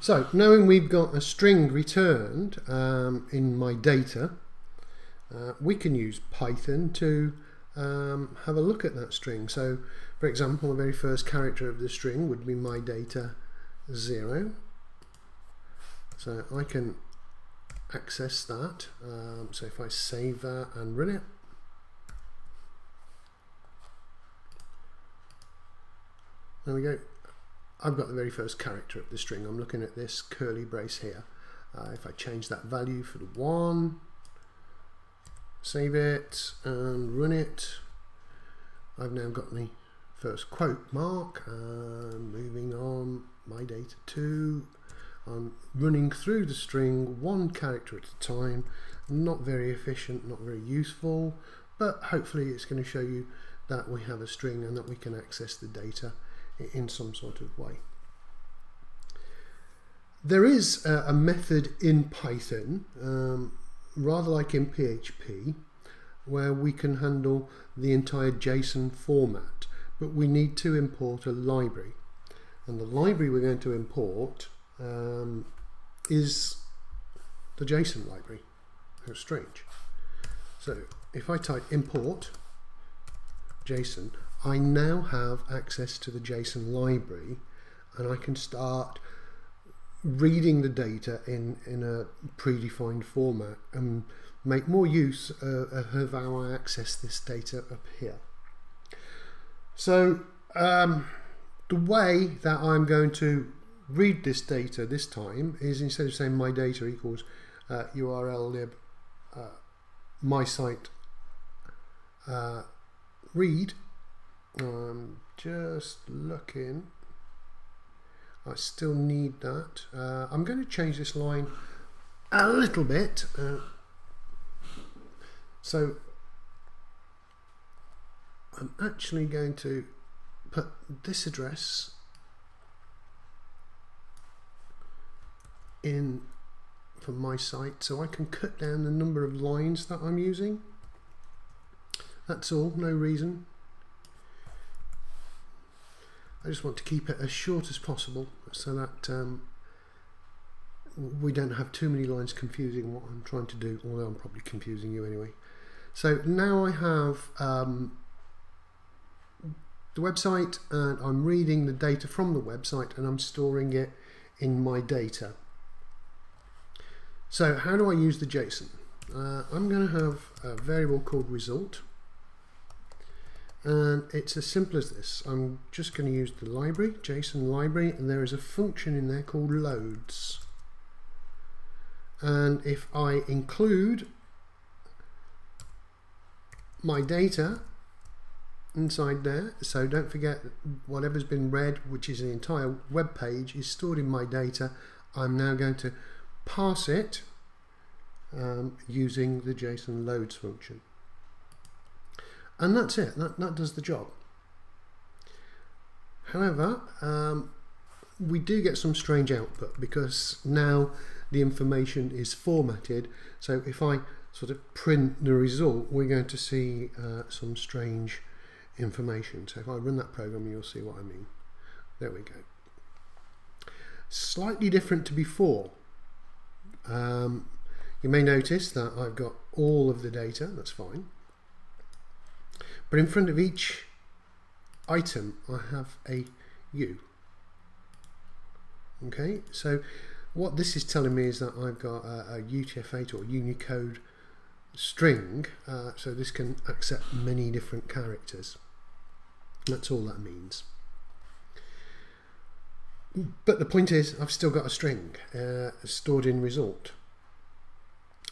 So knowing we've got a string returned in my data, we can use Python to have a look at that string. So for example, the very first character of the string would be my data 0. So I can access that. So if I save that and run it, there we go. I've got the very first character of the string. I'm looking at this curly brace here. If I change that value for the 1, save it and run it, I've now got the first quote mark. Moving on, my data 2. I'm running through the string 1 character at a time. Not very efficient, not very useful, but hopefully it's going to show you that we have a string and that we can access the data in some sort of way. There is a method in Python, rather like in PHP, where we can handle the entire JSON format, but we need to import a library, and the library we're going to import is the JSON library. How strange. So if I type import JSON, I now have access to the JSON library, and I can start reading the data in a predefined format and make more use of how I access this data up here. So the way that I'm going to read this data this time is, instead of saying my data equals URL lib my site read, I'm just looking. I still need that. I'm going to change this line a little bit. So I'm actually going to put this address in for my site so I can cut down the number of lines that I'm using. That's all, no reason. I just want to keep it as short as possible so that we don't have too many lines confusing what I'm trying to do, although I'm probably confusing you anyway. So now I have the website, and I'm reading the data from the website and I'm storing it in my data. So how do I use the JSON? I'm going to have a variable called result. And it's as simple as this. I'm just going to use the library, JSON library, and there is a function in there called loads. And if I include my data inside there, so don't forget whatever's been read, which is the entire web page, is stored in my data, I'm now going to parse it using the JSON loads function. And that's it, that does the job. However, we do get some strange output because now the information is formatted. So if I sort of print the result, we're going to see some strange information. So if I run that program, you'll see what I mean. There we go. Slightly different to before. You may notice that I've got all of the data, that's fine. But in front of each item, I have a U. Okay, so what this is telling me is that I've got a UTF-8 or Unicode string, so this can accept many different characters. That's all that means. But the point is, I've still got a string stored in result.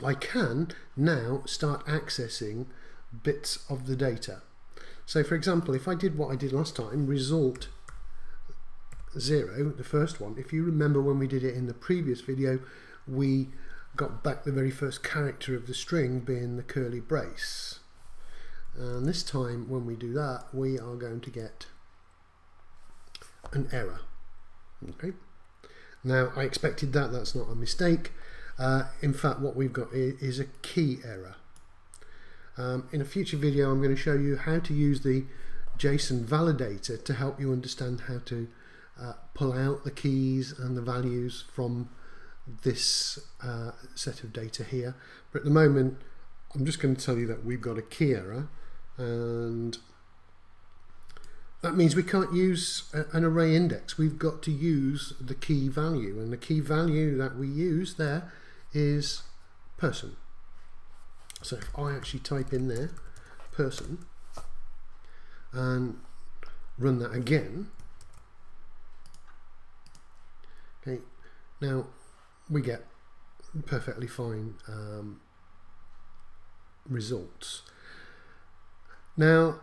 I can now start accessing bits of the data. So for example, if I did what I did last time, result 0, the first one, if you remember when we did it in the previous video, we got back the very first character of the string being the curly brace. And this time when we do that, we are going to get an error. Okay. Now I expected that, that's not a mistake. In fact, what we've got is a key error. In a future video, I'm going to show you how to use the JSON validator to help you understand how to pull out the keys and the values from this set of data here. But at the moment, I'm just going to tell you that we've got a key error, and that means we can't use an array index. We've got to use the key value, and the key value that we use there is person. So if I actually type in there person and run that again, okay, now we get perfectly fine results. Now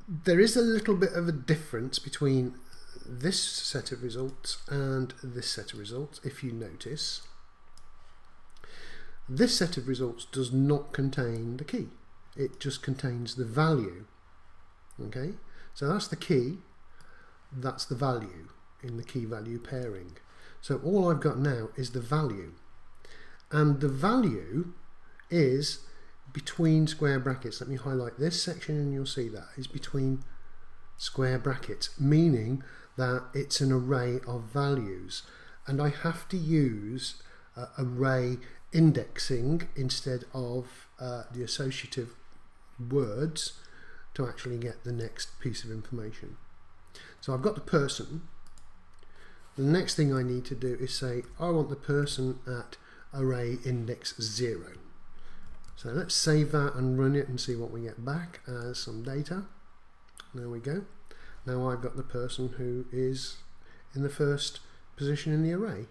there is a little bit of a difference between this set of results and this set of results. If you notice, this set of results does not contain the key, it just contains the value. Okay, so that's the key, that's the value in the key value pairing. So all I've got now is the value, and the value is between square brackets. Let me highlight this section and you'll see that is between square brackets, meaning that it's an array of values, and I have to use array indexing instead of the associative words to actually get the next piece of information. So I've got the person. The next thing I need to do is say I want the person at array index 0. So let's save that and run it and see what we get back as some data. There we go. Now I've got the person who is in the first position in the array.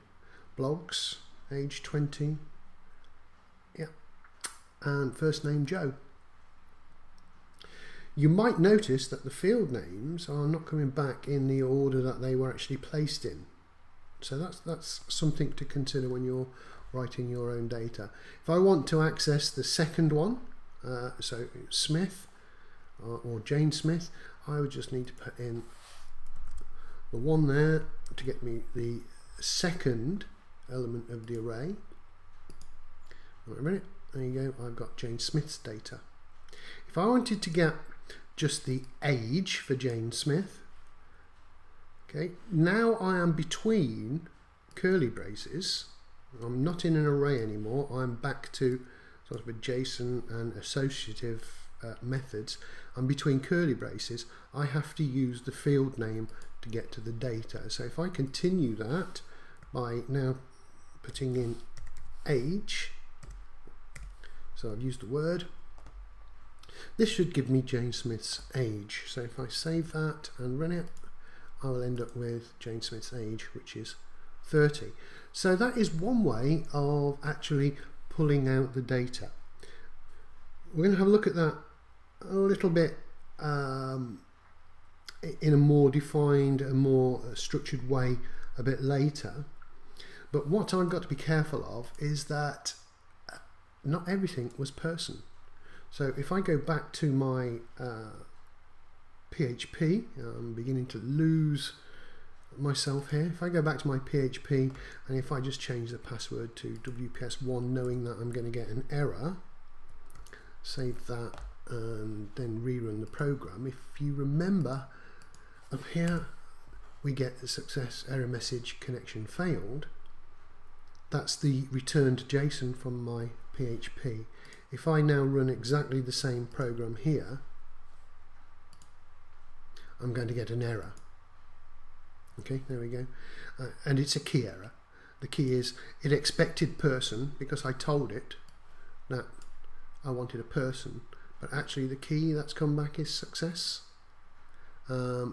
Blogs, age 20, yeah, and first name Joe. You might notice that the field names are not coming back in the order that they were actually placed in. So that's something to consider when you're writing your own data. If I want to access the second one, so Smith or Jane Smith, I would just need to put in the one there to get me the second element of the array. Wait a minute, there you go, I've got Jane Smith's data. If I wanted to get just the age for Jane Smith, okay, now I am between curly braces. I'm not in an array anymore. I'm back to sort of a JSON and associative methods. I'm between curly braces. I have to use the field name to get to the data. So if I continue that by now putting in age, so I've used the word, this should give me Jane Smith's age. So if I save that and run it, I will end up with Jane Smith's age, which is 30. So that is one way of actually pulling out the data. We're going to have a look at that a little bit in a more defined, a more structured way a bit later. But what I've got to be careful of is that not everything was person. So if I go back to my PHP, I'm beginning to lose myself here. If I go back to my PHP and if I just change the password to WPS1 knowing that I'm going to get an error, save that and then rerun the program, if you remember up here we get the success error message connection failed. That's the returned JSON from my PHP. If I now run exactly the same program here, I'm going to get an error. Okay, there we go. And it's a key error. The key is it expected person because I told it that I wanted a person, but actually the key that's come back is success,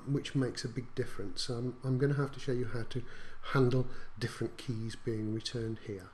which makes a big difference. I'm going to have to show you how to handle different keys being returned here.